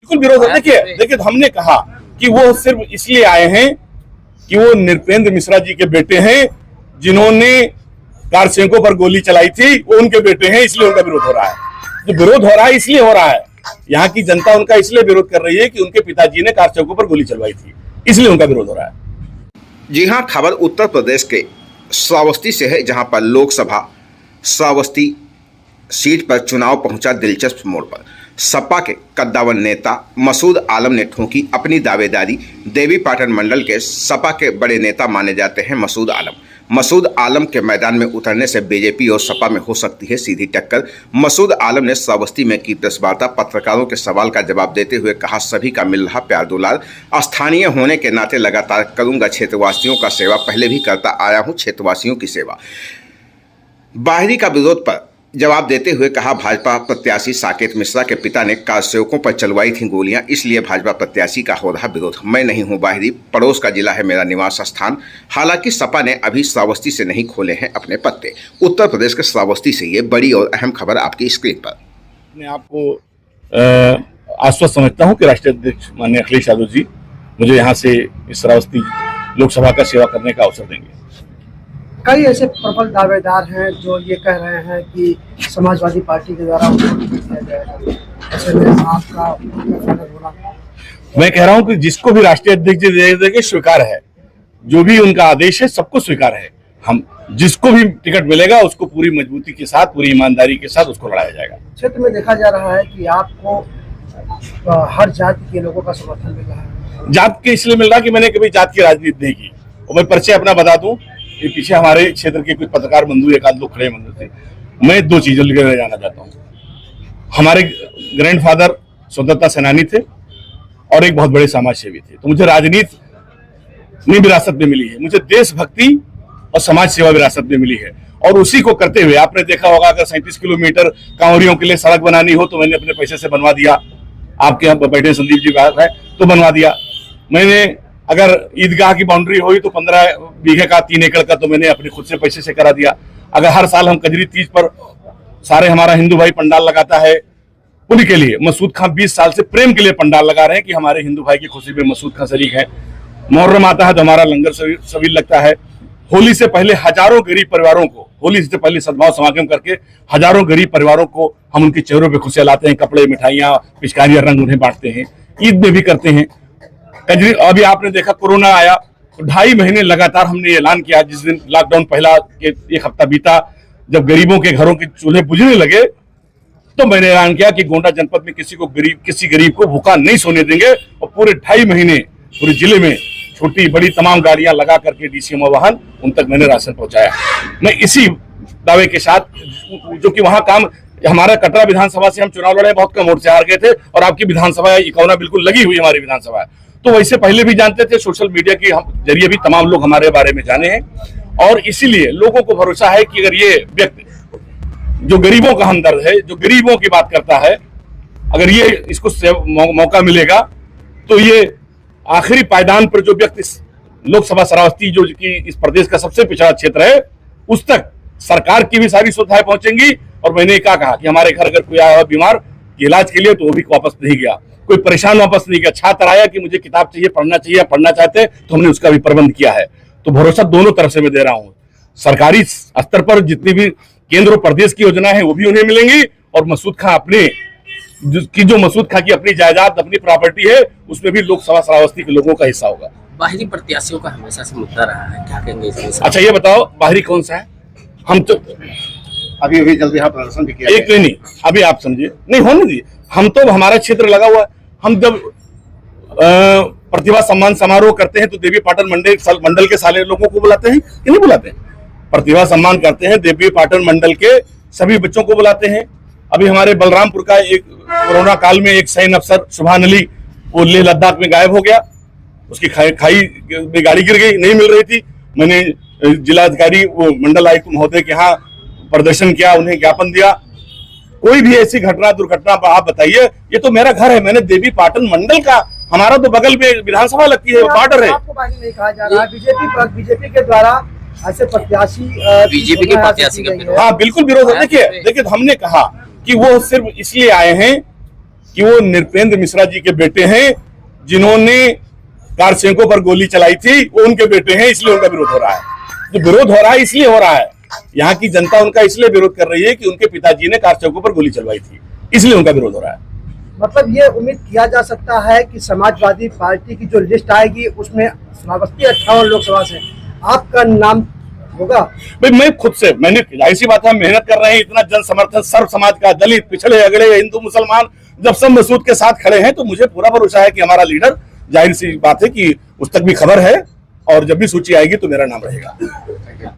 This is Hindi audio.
बिल्कुल विरोध है। देखिए हमने कहा कि वो सिर्फ इसलिए आए हैं कि वो नृपेंद्र मिश्रा जी के बेटे हैं, जिन्होंने कारसेवकों पर गोली चलाई थी, वो उनके बेटे हैं, इसलिए उनका विरोध हो रहा है। जो विरोध हो रहा है इसलिए हो रहा है, यहाँ की जनता उनका इसलिए विरोध कर रही है कि उनके पिताजी ने कारसेवकों पर गोली चलवाई थी, इसलिए उनका विरोध हो रहा है। जी हाँ, खबर उत्तर प्रदेश के श्रावस्ती से है, जहां पर लोकसभा श्रावस्ती सीट पर चुनाव पहुंचा दिलचस्प मोड़ पर। सपा के कद्दावर नेता मसूद आलम ने ठोकी अपनी दावेदारी। देवी पाटन मंडल के सपा के बड़े नेता माने जाते हैं मसूद आलम। मसूद आलम के मैदान में उतरने से बीजेपी और सपा में हो सकती है सीधी टक्कर। मसूद आलम ने श्रावस्ती में की प्रेस वार्ता। पत्रकारों के सवाल का जवाब देते हुए कहा, सभी का मिल रहा प्यार दुलार। स्थानीय होने के नाते लगातार करूंगा क्षेत्रवासियों का सेवा, पहले भी करता आया हूं क्षेत्रवासियों की सेवा। बाहरी का विरोध पर जवाब देते हुए कहा, भाजपा प्रत्याशी साकेत मिश्रा के पिता ने कारसेवकों पर चलवाई थी गोलियां, इसलिए भाजपा प्रत्याशी का हो रहा विरोध। मैं नहीं हूं बाहरी, पड़ोस का जिला है मेरा निवास स्थान। हालांकि सपा ने अभी श्रावस्ती से नहीं खोले हैं अपने पत्ते। उत्तर प्रदेश के श्रावस्ती से ये बड़ी और अहम खबर आपकी स्क्रीन पर। मैं आपको आश्वस्त समझता हूं कि राष्ट्रीय अध्यक्ष माननीय अखिलेश यादव जी मुझे यहाँ से श्रावस्ती लोकसभा का सेवा करने का अवसर देंगे। कई ऐसे प्रबल दावेदार हैं जो ये कह रहे हैं कि समाजवादी पार्टी के द्वारा ऐसे में आपका मैं कह रहा हूं कि जिसको भी राष्ट्रीय अध्यक्ष जी दे देंगे स्वीकार है, जो भी उनका आदेश है सबको स्वीकार है। हम जिसको भी टिकट मिलेगा उसको पूरी मजबूती के साथ, पूरी ईमानदारी के साथ उसको लड़ाया जाएगा। क्षेत्र में देखा जा रहा है कि आपको हर जाति के लोगों का समर्थन मिल रहा है। जात के इसलिए मिल रहा कि मैंने कभी जात की राजनीति नहीं की। और मैं परिचय अपना बता दूं, ये पीछे हमारे क्षेत्र के कुछ पत्रकार बंधु एक आध लोग खड़े बंधु थे। मैं दो चीजों लेकर जाना चाहता हूँ। हमारे ग्रैंडफादर स्वतंत्रता सेनानी थे और एक बहुत बड़े समाज सेवी थे, तो मुझे राजनीति में विरासत में मिली है, मुझे देशभक्ति और समाज सेवा विरासत में मिली है। और उसी को करते हुए आपने देखा होगा, अगर 37 किलोमीटर कांवरियों के लिए सड़क बनानी हो तो मैंने अपने पैसे से बनवा दिया। आपके यहाँ बैठे संदीप जी बात है तो बनवा दिया। मैंने अगर ईदगाह की बाउंड्री हुई तो 15 बीघे का 3 एकड़ का तो मैंने अपने खुद से पैसे से करा दिया। अगर हर साल हम कजरी तीज पर सारे हमारा हिंदू भाई पंडाल लगाता है पुल के लिए, मसूद खां 20 साल से प्रेम के लिए पंडाल लगा रहे हैं कि हमारे हिंदू भाई की खुशी में मसूद खां शरीक है। मुहर्रम आता है तो हमारा लंगर सवीर लगता है। होली से पहले हजारों गरीब परिवारों को, होली से पहले सद्भाव समागम करके हजारों गरीब परिवारों को हम उनके चेहरों पर खुशियां लाते हैं, कपड़े, मिठाइयां, पिचकारियां, रंग उन्हें बांटते हैं। ईद में भी करते हैं। अभी आपने देखा कोरोना आया तो 2.5 महीने लगातार हमने ऐलान किया। जिस दिन लॉकडाउन पहला एक हफ्ता बीता, जब गरीबों के घरों के चूल्हे बुझने लगे तो मैंने ऐलान किया कि गोंडा जनपद में किसी गरीब को भूखा नहीं सोने देंगे। और पूरे 2.5 महीने पूरे जिले में छोटी बड़ी तमाम गाड़ियां लगा करके डीसीएमओ वाहन उन तक मैंने राशन पहुंचाया। मैं इसी दावे के साथ, जो कि वहां काम हमारा कटरा विधानसभा से हम चुनाव लड़े, बहुत कम वोट से हार गए थे और आपकी विधानसभा इकौना बिल्कुल लगी हुई हमारी विधानसभा है, तो वैसे पहले भी जानते थे। सोशल मीडिया के जरिए भी तमाम लोग हमारे बारे में जाने हैं और इसीलिए लोगों को भरोसा है कि अगर ये व्यक्ति जो गरीबों का हमदर्द है, जो गरीबों की बात करता है, अगर ये इसको मौका मिलेगा तो ये आखिरी पायदान पर जो व्यक्ति लोकसभा श्रावस्ती जो कि इस प्रदेश का सबसे पिछड़ा क्षेत्र है उस तक सरकार की भी सारी सुविधाएं पहुंचेंगी। और मैंने क्या कहा कि हमारे घर अगर कोई आया बीमार इलाज के लिए तो वो भी वापस नहीं गया, कोई परेशान वापस नहीं गया। छात्र आया कि मुझे किताब चाहिए, पढ़ना चाहिए, पढ़ना चाहते तो हमने उसका भी प्रबंध किया है। तो भरोसा दोनों तरफ से मैं दे रहा हूं। सरकारी स्तर पर जितनी भी केंद्र और प्रदेश की योजना है वो भी उन्हें मिलेंगी और मसूद खां जो मसूद खां की अपनी जायदाद, अपनी प्रॉपर्टी है, उसमें भी लोकसभा श्रावस्ती के लोगों का हिस्सा होगा। बाहरी प्रत्याशियों का हमेशा से मुद्दा रहा है, क्या कहेंगे इसमें? अच्छा ये बताओ बाहरी कौन सा है? हम तो अभी जल्दी यहाँ प्रदर्शन भी किया। एक नहीं, अभी आप समझिए, नहीं होने दीजिए। हम तो हमारा क्षेत्र लगा हुआ है। हम जब प्रतिभा सम्मान समारोह करते हैं तो देवी पाटन मंडल के सारे लोगों को बुलाते हैं कि नहीं बुलाते हैं? प्रतिभा सम्मान करते हैं, देवी पाटन मंडल के सभी बच्चों को बुलाते हैं। अभी हमारे बलरामपुर का एक कोरोना काल में एक सैन्य अफसर सुभान अली, वो लेह लद्दाख में गायब हो गया। उसकी खाई में गाड़ी गिर गई, नहीं मिल रही थी। मैंने जिलाधिकारी वो मंडल आयुक्त महोदय के यहाँ प्रदर्शन किया, उन्हें ज्ञापन दिया। कोई भी ऐसी घटना दुर्घटना आप बताइए। ये तो मेरा घर है, मैंने देवी पाटन मंडल का, हमारा तो बगल में विधानसभा लगती है, बॉर्डर है। आपको बागी नहीं कहा जा रहा है। बीजेपी के द्वारा ऐसे प्रत्याशी, बीजेपी के प्रत्याशी का हाँ बिल्कुल विरोध है। देखिए हमने कहा कि वो सिर्फ इसलिए आए हैं कि वो नृपेंद्र मिश्रा जी के बेटे हैं, जिन्होंने कारसेंको पर गोली चलाई थी, वो उनके बेटे हैं, इसलिए उनका विरोध हो रहा है। जो विरोध हो रहा है इसलिए हो रहा है, यहाँ की जनता उनका इसलिए विरोध कर रही है कि उनके पिताजी ने कारसेंको पर गोली चलवाई थी, इसलिए उनका विरोध हो रहा है। मतलब ये उम्मीद किया जा सकता है कि समाजवादी पार्टी की जो लिस्ट आएगी उसमें श्रावस्ती 58 लोकसभा से आपका नाम होगा। भाई मैं खुद से, मैंने जाहिर सी बात है, मेहनत कर रहे हैं, इतना जन समर्थन, सर्व समाज का, दलित, पिछड़े अगड़े, हिंदू मुसलमान जब सब मसूद के साथ खड़े हैं, तो मुझे पूरा भरोसा है कि हमारा लीडर, जाहिर सी बात है कि उस तक भी खबर है, और जब भी सूची आएगी तो मेरा नाम रहेगा।